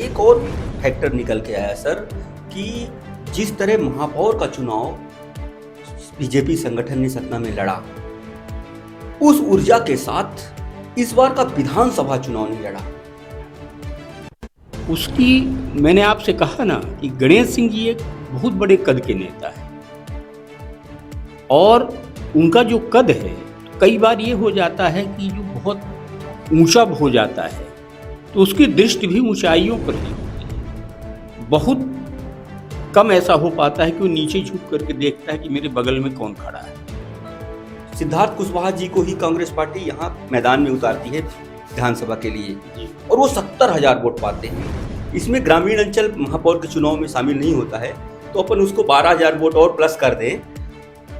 एक और फैक्टर निकल के आया सर कि जिस तरह महापौर का चुनाव बीजेपी संगठन ने सतना में लड़ा, उस ऊर्जा के साथ इस बार का विधानसभा चुनाव नहीं लड़ा। उसकी मैंने आपसे कहा ना कि गणेश सिंह जी एक बहुत बड़े कद के नेता है और उनका जो कद है, कई बार ये हो जाता है कि जो बहुत ऊंचा हो जाता है तो उसकी दृष्टि भी ऊंचाइयों पर ही होती है। बहुत कम ऐसा हो पाता है कि वो नीचे झुक करके देखता है कि मेरे बगल में कौन खड़ा है। सिद्धार्थ कुशवाहा जी को ही कांग्रेस पार्टी यहाँ मैदान में उतारती है विधानसभा के लिए और वो 70,000 वोट पाते हैं। इसमें ग्रामीण अंचल महापौर के चुनाव में शामिल नहीं होता है, तो अपन उसको 12,000 वोट और प्लस कर दें,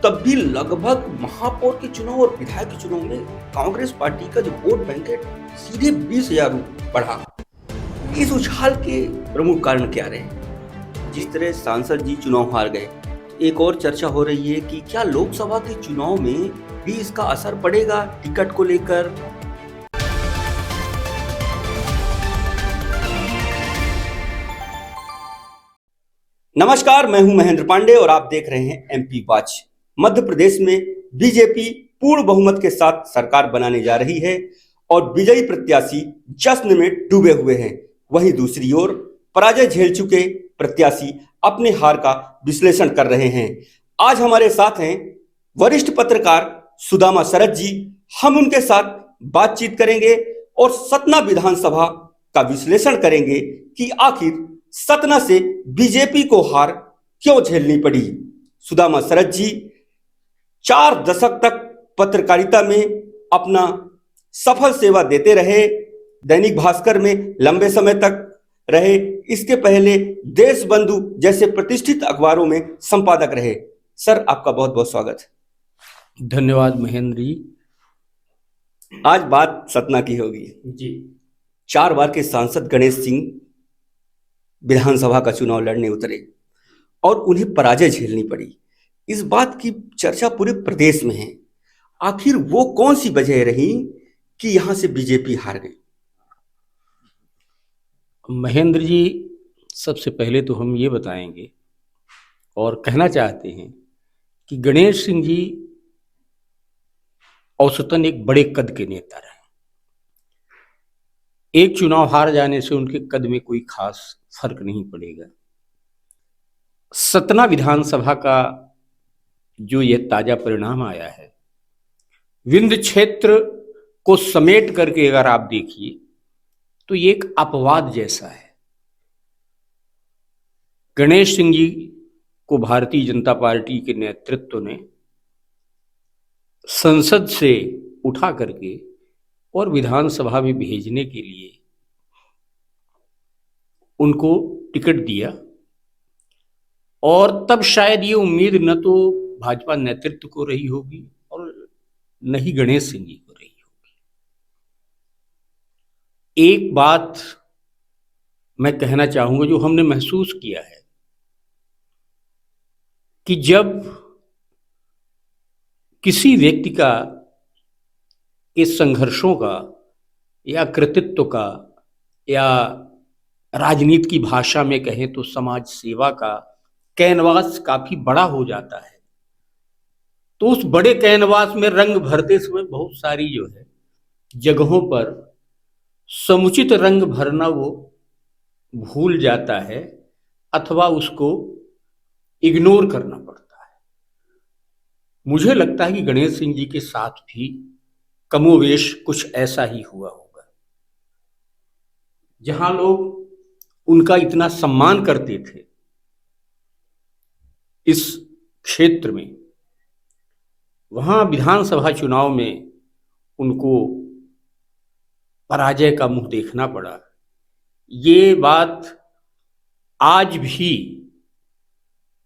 तब भी लगभग महापौर के चुनाव और विधायक के चुनाव में कांग्रेस पार्टी का जो वोट बैंक है सीधे 20,000 बढ़ा। इस उछाल के प्रमुख कारण क्या रहे? जिस तरह सांसद जी चुनाव हार गए, एक और चर्चा हो रही है कि क्या लोकसभा के चुनाव में भी इसका असर पड़ेगा टिकट को लेकर। नमस्कार, मैं हूं महेंद्र पांडे और आप देख रहे हैं एमपी वॉच। मध्य प्रदेश में बीजेपी पूर्ण बहुमत के साथ सरकार बनाने जा रही है और विजयी प्रत्याशी जश्न में डूबे हुए हैं। वहीं दूसरी ओर पराजय झेल चुके प्रत्याशी अपने हार का विश्लेषण कर रहे हैं। आज हमारे साथ हैं वरिष्ठ पत्रकार सुदामा शरद जी। हम उनके साथ बातचीत करेंगे और सतना विधानसभा का विश्लेषण करेंगे कि आखिर सतना से बीजेपी को हार क्यों झेलनी पड़ी। सुदामा शरद जी 4 दशक तक पत्रकारिता में अपना सफल सेवा देते रहे। दैनिक भास्कर में लंबे समय तक रहे, इसके पहले देश बंधु जैसे प्रतिष्ठित अखबारों में संपादक रहे। सर, आपका बहुत बहुत स्वागत। धन्यवाद महेंद्र जी। आज बात सतना की होगी जी। 4 बार के सांसद गणेश सिंह विधानसभा का चुनाव लड़ने उतरे और उन्हें पराजय झेलनी पड़ी। इस बात की चर्चा पूरे प्रदेश में है। आखिर वो कौन सी वजह रही कि यहां से बीजेपी हार गई? महेंद्र जी, सबसे पहले तो हम ये बताएंगे और कहना चाहते हैं कि गणेश सिंह जी औसतन एक बड़े कद के नेता रहे। एक चुनाव हार जाने से उनके कद में कोई खास फर्क नहीं पड़ेगा। सतना विधानसभा का जो ये ताजा परिणाम आया है, विंध्य क्षेत्र को समेट करके अगर आप देखिए तो ये एक अपवाद जैसा है। गणेश सिंह जी को भारतीय जनता पार्टी के नेतृत्व ने संसद से उठा करके और विधानसभा में भेजने के लिए उनको टिकट दिया और तब शायद ये उम्मीद न तो भाजपा नेतृत्व को रही होगी और न ही गणेश सिंह जी को रही होगी। एक बात मैं कहना चाहूंगा जो हमने महसूस किया है कि जब किसी व्यक्ति का के संघर्षों का या कृतित्व का या राजनीति की भाषा में कहें तो समाज सेवा का कैनवास काफी बड़ा हो जाता है, तो उस बड़े कैनवास में रंग भरते समय बहुत सारी जो है जगहों पर समुचित रंग भरना वो भूल जाता है अथवा उसको इग्नोर करना पड़ता है। मुझे लगता है कि गणेश सिंह जी के साथ भी कमोवेश कुछ ऐसा ही हुआ होगा। जहां लोग उनका इतना सम्मान करते थे इस क्षेत्र में, वहां विधानसभा चुनाव में उनको पराजय का मुंह देखना पड़ा। ये बात आज भी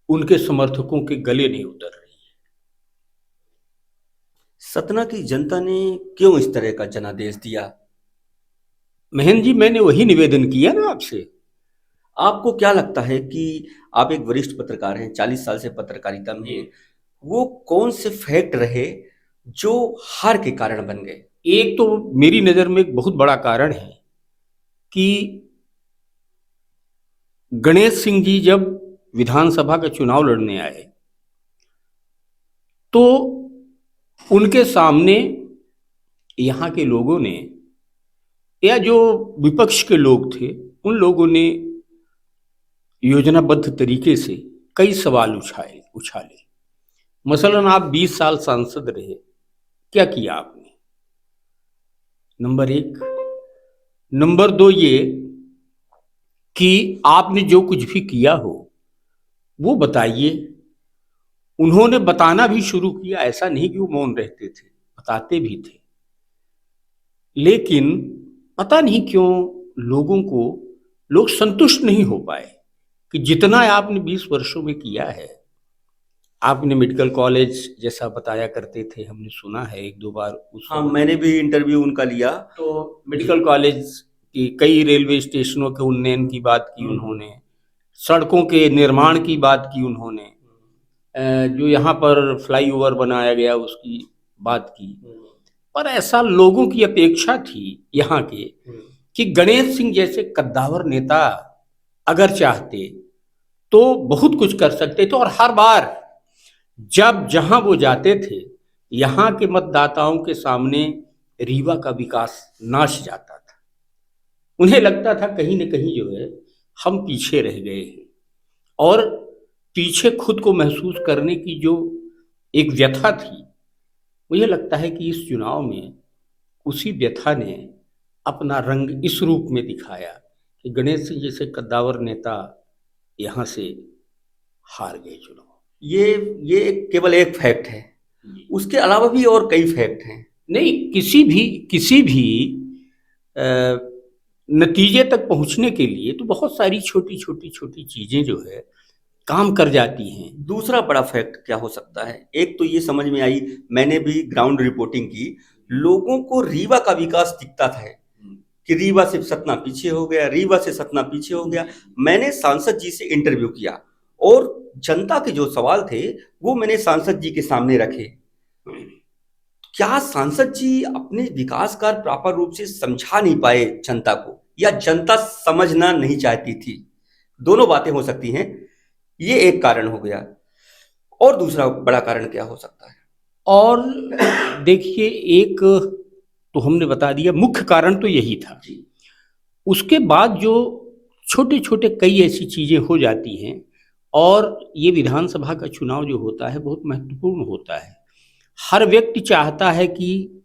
उनके समर्थकों के गले नहीं उतर रही है। सतना की जनता ने क्यों इस तरह का जनादेश दिया? महेंद्र जी, मैंने वही निवेदन किया ना आपसे। आपको क्या लगता है कि आप एक वरिष्ठ पत्रकार हैं, 40 साल से पत्रकारिता में, वो कौन से फैक्ट रहे जो हार के कारण बन गए? एक तो मेरी नजर में एक बहुत बड़ा कारण है कि गणेश सिंह जी जब विधानसभा का चुनाव लड़ने आए तो उनके सामने यहाँ के लोगों ने या जो विपक्ष के लोग थे उन लोगों ने योजनाबद्ध तरीके से कई सवाल उछाले। मसलन आप 20 साल सांसद रहे, क्या किया आपने? नंबर एक। नंबर दो ये कि आपने जो कुछ भी किया हो वो बताइए। उन्होंने बताना भी शुरू किया, ऐसा नहीं कि वो मौन रहते थे, बताते भी थे। लेकिन पता नहीं क्यों लोग संतुष्ट नहीं हो पाए कि जितना आपने 20 वर्षों में किया है। आपने मेडिकल कॉलेज जैसा बताया करते थे, हमने सुना है एक दो बार उस हाँ, मैंने भी इंटरव्यू उनका लिया। तो मेडिकल कॉलेज की, कई रेलवे स्टेशनों के उन्नयन की बात की उन्होंने, सड़कों के निर्माण की बात की उन्होंने, जो यहाँ पर फ्लाईओवर बनाया गया उसकी बात की। पर ऐसा लोगों की अपेक्षा थी यहाँ के कि गणेश सिंह जैसे कद्दावर नेता अगर चाहते तो बहुत कुछ कर सकते थे। और हर बार जब जहां वो जाते थे यहाँ के मतदाताओं के सामने रीवा का विकास नाश जाता था। उन्हें लगता था कहीं न कहीं जो है हम पीछे रह गए हैं। और पीछे खुद को महसूस करने की जो एक व्यथा थी, मुझे लगता है कि इस चुनाव में उसी व्यथा ने अपना रंग इस रूप में दिखाया कि गणेश सिंह जैसे कद्दावर नेता यहाँ से हार गए चुनाव। ये केवल एक फैक्ट है, उसके अलावा भी और कई फैक्ट हैं। नहीं, किसी भी नतीजे तक पहुंचने के लिए तो बहुत सारी छोटी चीजें जो है काम कर जाती हैं। दूसरा बड़ा फैक्ट क्या हो सकता है? एक तो ये समझ में आई, मैंने भी ग्राउंड रिपोर्टिंग की, लोगों को रीवा का विकास दिखता था कि रीवा से सतना पीछे हो गया, रीवा से सतना पीछे हो गया। मैंने सांसद जी से इंटरव्यू किया और जनता के जो सवाल थे वो मैंने सांसद जी के सामने रखे। क्या सांसद जी अपने विकास कार्य प्रॉपर रूप से समझा नहीं पाए जनता को, या जनता समझना नहीं चाहती थी? दोनों बातें हो सकती हैं, ये एक कारण हो गया। और दूसरा बड़ा कारण क्या हो सकता है? और देखिए, एक तो हमने बता दिया, मुख्य कारण तो यही था। उसके बाद जो छोटे छोटे कई ऐसी चीजें हो जाती हैं, और ये विधानसभा का चुनाव जो होता है बहुत महत्वपूर्ण होता है। हर व्यक्ति चाहता है कि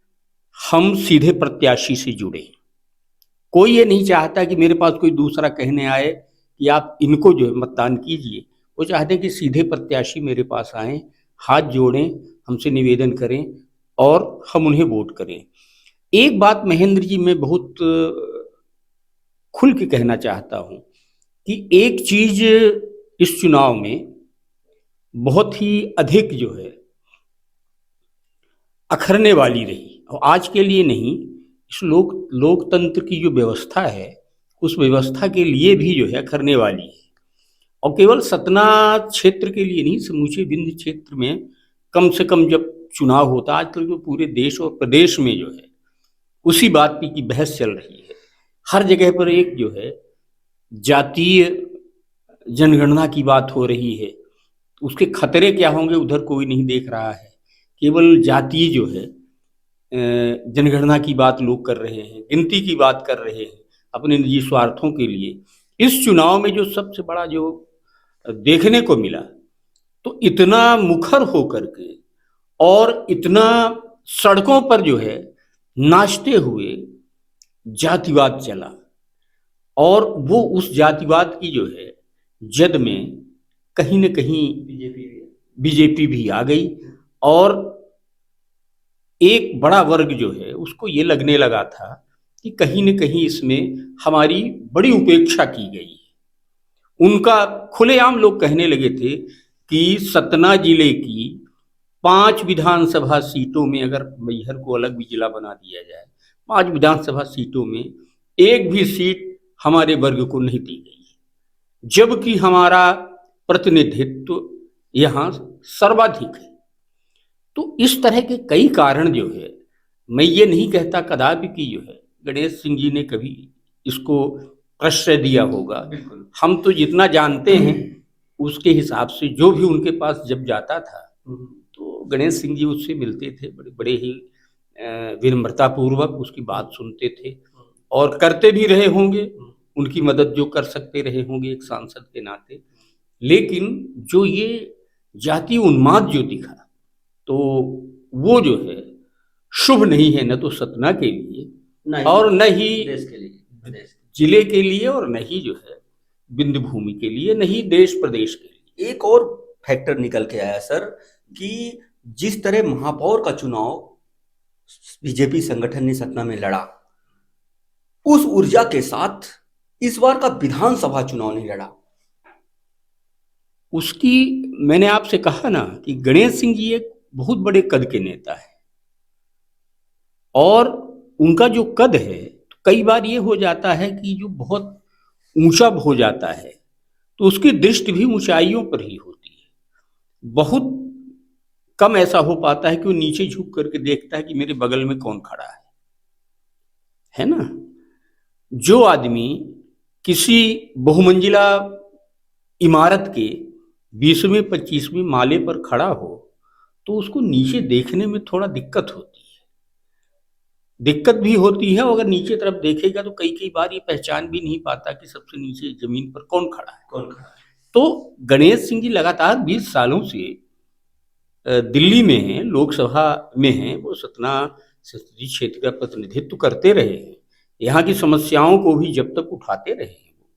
हम सीधे प्रत्याशी से जुड़े। कोई ये नहीं चाहता कि मेरे पास कोई दूसरा कहने आए कि आप इनको जो है मतदान कीजिए। वो चाहते हैं कि सीधे प्रत्याशी मेरे पास आए, हाथ जोड़ें, हमसे निवेदन करें और हम उन्हें वोट करें। एक बात महेंद्र जी मैं बहुत खुल के कहना चाहता हूं कि एक चीज इस चुनाव में बहुत ही अधिक जो है अखरने वाली रही, और आज के लिए नहीं, इस लोकतंत्र की जो व्यवस्था है उस व्यवस्था के लिए भी जो है अखरने वाली है। और केवल सतना क्षेत्र के लिए नहीं, समूचे विंध्य क्षेत्र में कम से कम जब चुनाव होता, आजकल तो पूरे देश और प्रदेश में जो है उसी बात की बहस चल रही है। हर जगह पर एक जो है जातीय जनगणना की बात हो रही है। उसके खतरे क्या होंगे उधर कोई नहीं देख रहा है, केवल जातीय जो है जनगणना की बात लोग कर रहे हैं, गिनती की बात कर रहे हैं अपने निजी स्वार्थों के लिए। इस चुनाव में जो सबसे बड़ा जो देखने को मिला, तो इतना मुखर होकर के और इतना सड़कों पर जो है नाचते हुए जातिवाद चला, और वो उस जातिवाद की जो है जद में कहीं न कहीं बीजेपी भी आ गई। और एक बड़ा वर्ग जो है उसको ये लगने लगा था कि कहीं न कहीं इसमें हमारी बड़ी उपेक्षा की गई है। उनका खुलेआम लोग कहने लगे थे कि सतना जिले की 5 विधानसभा सीटों में अगर मैहर को अलग भी जिला बना दिया जाए, 5 विधानसभा सीटों में एक भी सीट हमारे वर्ग को नहीं दी गई है, जबकि हमारा प्रतिनिधित्व यहाँ सर्वाधिक है। तो इस तरह के कई कारण जो है, मैं ये नहीं कहता कदापि कि जो है गणेश सिंह जी ने कभी इसको प्रश्रय दिया होगा। बिल्कुल। हम तो जितना जानते हैं उसके हिसाब से जो भी उनके पास जब जाता था तो गणेश सिंह जी उससे मिलते थे, बड़े बड़े ही विनम्रता पूर्वक उसकी बात सुनते थे और करते भी रहे होंगे, उनकी मदद जो कर सकते रहे होंगे एक सांसद के नाते। लेकिन जो ये जातीय उन्माद जो दिखा तो वो जो है शुभ नहीं है, न तो सतना के लिए और न ही देश के लिए, जिले के लिए और न ही जो है बिंदु भूमि के लिए, न ही देश प्रदेश के लिए। एक और फैक्टर निकल के आया सर कि जिस तरह महापौर का चुनाव बीजेपी संगठन ने सतना में लड़ा, उस ऊर्जा के साथ इस बार का विधानसभा चुनाव नहीं लड़ा। उसकी मैंने आपसे कहा ना कि गणेश सिंह जी एक बहुत बड़े कद के नेता है और उनका जो कद है तो कई बार ये हो जाता है कि जो बहुत ऊंचा हो जाता है तो उसकी दृष्टि भी ऊंचाइयों पर ही होती है। बहुत कम ऐसा हो पाता है कि वो नीचे झुक करके देखता है कि मेरे बगल में कौन खड़ा है ना। जो आदमी किसी बहुमंजिला इमारत के 20वें 25वें माले पर खड़ा हो तो उसको नीचे देखने में थोड़ा दिक्कत होती है। दिक्कत भी होती है, अगर नीचे तरफ देखेगा तो कई कई बार ये पहचान भी नहीं पाता कि सबसे नीचे जमीन पर कौन खड़ा है। तो गणेश सिंह जी लगातार 20 सालों से दिल्ली में हैं, लोकसभा में हैं, वो सतना संसदीय क्षेत्र का प्रतिनिधित्व करते रहे हैं, यहाँ की समस्याओं को भी जब तक उठाते रहे हैं वो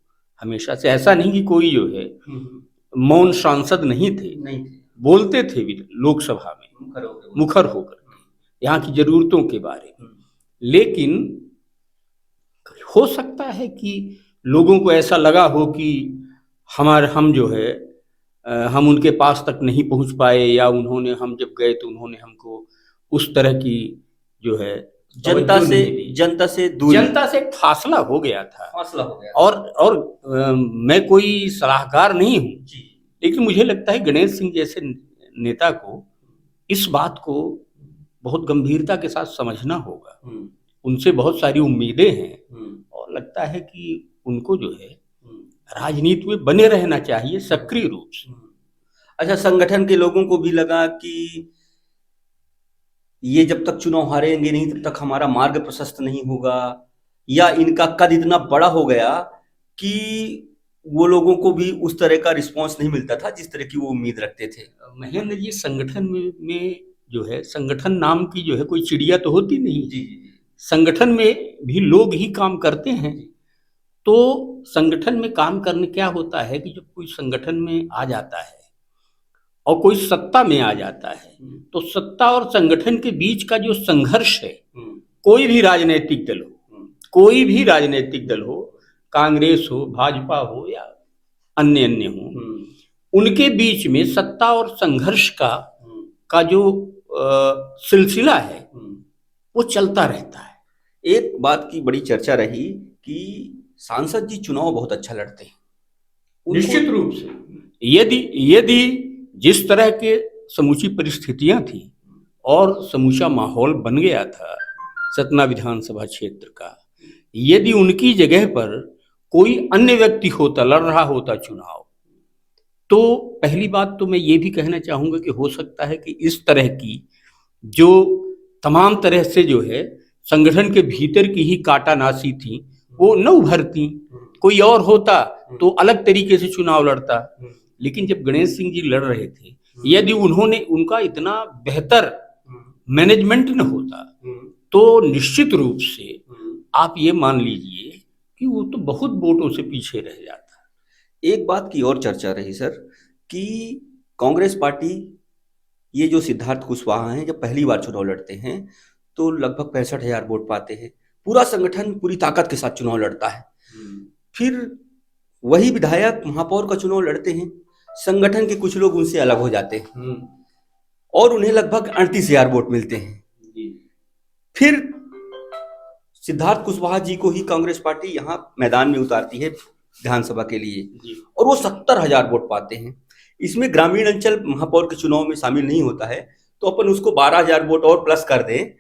हमेशा से। ऐसा नहीं कि कोई जो है मौन सांसद नहीं थे, बोलते थे भी लोकसभा में मुखर होकर यहाँ की जरूरतों के बारे में। लेकिन हो सकता है कि लोगों को ऐसा लगा हो कि हम जो है हम उनके पास तक नहीं पहुंच पाए, या उन्होंने, हम जब गए तो उन्होंने हमको उस तरह की जो है जनता से दूरी, जनता से एक फासला हो गया था। और मैं कोई सलाहकार नहीं हूँ, लेकिन मुझे लगता है गणेश सिंह जैसे नेता को इस बात को बहुत गंभीरता के साथ समझना होगा। उनसे बहुत सारी उम्मीदें हैं और लगता है कि उनको जो है राजनीति में बने रहना चाहिए सक्रिय रूप से। अच्छा, संगठन के लोगों को भी लगा कि ये जब तक चुनाव हारेंगे नहीं तब तक हमारा मार्ग प्रशस्त नहीं होगा, या इनका कद इतना बड़ा हो गया कि वो लोगों को भी उस तरह का रिस्पांस नहीं मिलता था जिस तरह की वो उम्मीद रखते थे। महेंद्र जी, संगठन में जो है, संगठन नाम की जो है कोई चिड़िया तो होती नहीं जी। संगठन में भी लोग ही काम करते हैं। तो संगठन में काम करने क्या होता है कि जब कोई संगठन में आ जाता है और कोई सत्ता में आ जाता है तो सत्ता और संगठन के बीच का जो संघर्ष है, कोई भी राजनीतिक दल हो, कोई भी राजनीतिक दल हो, कांग्रेस हो, भाजपा हो या अन्य हो, उनके बीच में सत्ता और संघर्ष का जो सिलसिला है वो चलता रहता है। एक बात की बड़ी चर्चा रही कि सांसद जी चुनाव बहुत अच्छा लड़ते हैं। निश्चित रूप से यदि जिस तरह के समूची परिस्थितियां थी और समूचा माहौल बन गया था सतना विधानसभा क्षेत्र का, यदि उनकी जगह पर कोई अन्य व्यक्ति होता, लड़ रहा होता चुनाव, तो पहली बात तो मैं ये भी कहना चाहूंगा कि हो सकता है कि इस तरह की जो तमाम तरह से जो है संगठन के भीतर की ही काटानासी थी वो न उभरती। कोई और होता तो अलग तरीके से चुनाव लड़ता। लेकिन जब गणेश सिंह जी लड़ रहे थे, यदि उनका इतना बेहतर मैनेजमेंट न होता तो निश्चित रूप से आप ये मान लीजिए कि वो तो बहुत वोटों से पीछे रह जाता। एक बात की और चर्चा रही सर कि कांग्रेस पार्टी, ये जो सिद्धार्थ कुशवाहा हैं, जब पहली बार चुनाव लड़ते हैं तो लगभग 65,000 वोट पाते हैं। पूरा संगठन पूरी ताकत के साथ चुनाव लड़ता है। फिर वही विधायक महापौर का चुनाव लड़ते हैं, संगठन के कुछ लोग उनसे अलग हो जाते हैं और उन्हें लगभग 38,000 वोट मिलते हैं। फिर सिद्धार्थ कुशवाहा जी को ही कांग्रेस पार्टी यहाँ मैदान में उतारती है विधानसभा के लिए और वो 70,000 वोट पाते हैं। इसमें ग्रामीण अंचल महापौर के चुनाव में शामिल नहीं होता है, तो अपन उसको 12,000 वोट और प्लस कर दें,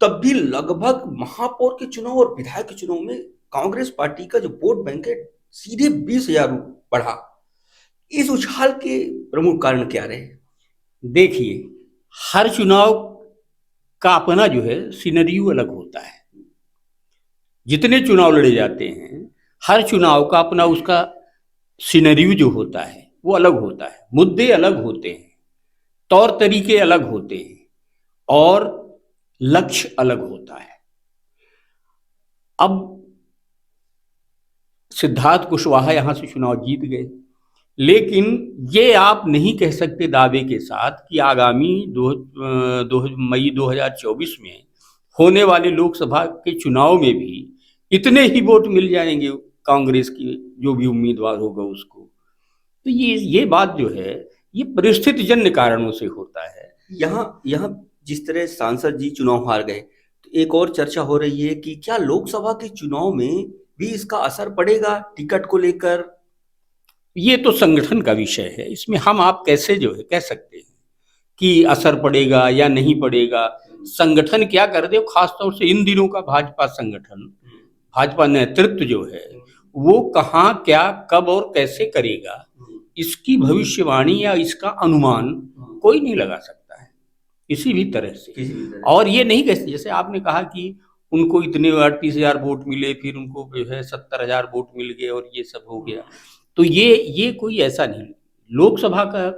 तब भी लगभग महापौर के चुनाव और विधायक के चुनाव में कांग्रेस पार्टी का जो वोट बैंक है सीधे 20,000 बढ़ा। इस उछाल के प्रमुख कारण क्या रहे? देखिए, हर चुनाव का अपना जो है सिनेरियो अलग होता है। जितने चुनाव लड़े जाते हैं, हर चुनाव का अपना उसका सिनेरियो जो होता है वो अलग होता है, मुद्दे अलग होते हैं, तौर तरीके अलग होते हैं और लक्ष्य अलग होता है। अब सिद्धार्थ कुशवाहा यहां से चुनाव जीत गए, लेकिन ये आप नहीं कह सकते दावे के साथ कि आगामी मई 2024 में होने वाले लोकसभा के चुनाव में भी इतने ही वोट मिल जाएंगे कांग्रेस की जो भी उम्मीदवार होगा उसको। तो ये बात जो है ये परिस्थिति जन्य कारणों से होता है। यहाँ जिस तरह सांसद जी चुनाव हार गए, तो एक और चर्चा हो रही है कि क्या लोकसभा के चुनाव में भी इसका असर पड़ेगा टिकट को लेकर? ये तो संगठन का विषय है, इसमें हम आप कैसे जो है कह सकते हैं कि असर पड़ेगा या नहीं पड़ेगा। संगठन क्या कर दे, खासतौर से इन दिनों का भाजपा संगठन, भाजपा नेतृत्व जो है वो कहाँ क्या कब और कैसे करेगा, इसकी भविष्यवाणी या इसका अनुमान कोई नहीं लगा सकता है किसी भी तरह से। और ये नहीं कह सकते, जैसे आपने कहा कि उनको इतने 38,000 वोट मिले, फिर उनको जो है 70,000 वोट मिल गए और ये सब हो गया, तो ये कोई ऐसा नहीं। लोकसभा का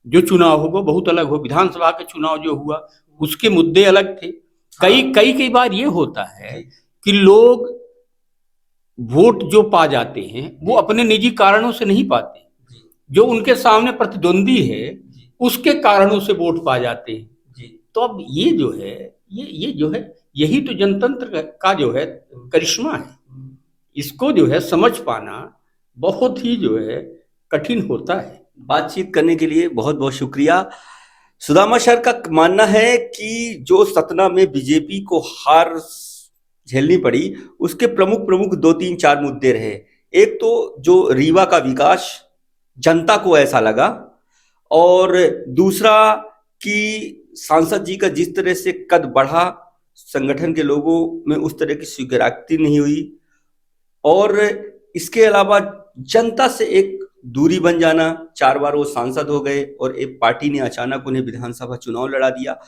जो चुनाव होगा बहुत अलग हो, विधानसभा का चुनाव जो हुआ उसके मुद्दे अलग थे। कई बार ये होता है कि लोग वोट जो पा जाते हैं वो अपने निजी कारणों से नहीं पाते, जो उनके सामने प्रतिद्वंदी है उसके कारणों से वोट पा जाते हैं। तो अब ये जो है ये जो है यही तो जनतंत्र का जो है करिश्मा है। इसको जो है समझ पाना बहुत ही जो है कठिन होता है। बातचीत करने के लिए बहुत बहुत शुक्रिया। सुदामा सर का मानना है कि जो सतना में बीजेपी को हार झेलनी पड़ी उसके प्रमुख 2-3-4 मुद्दे रहे। एक तो जो रीवा का विकास जनता को ऐसा लगा, और दूसरा कि सांसद जी का जिस तरह से कद बढ़ा संगठन के लोगों में उस तरह की स्वीकार्यता नहीं हुई, और इसके अलावा जनता से एक दूरी बन जाना। 4 बार वो सांसद हो गए और एक पार्टी ने अचानक उन्हें विधानसभा चुनाव लड़ा दिया।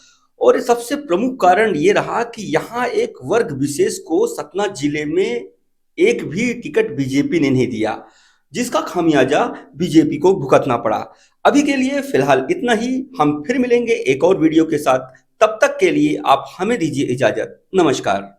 और सबसे प्रमुख कारण ये रहा कि यहाँ एक वर्ग विशेष को सतना जिले में एक भी टिकट बीजेपी ने नहीं दिया, जिसका खामियाजा बीजेपी को भुगतना पड़ा। अभी के लिए फिलहाल इतना ही, हम फिर मिलेंगे एक और वीडियो के साथ। तब तक के लिए आप हमें दीजिए इजाजत। नमस्कार।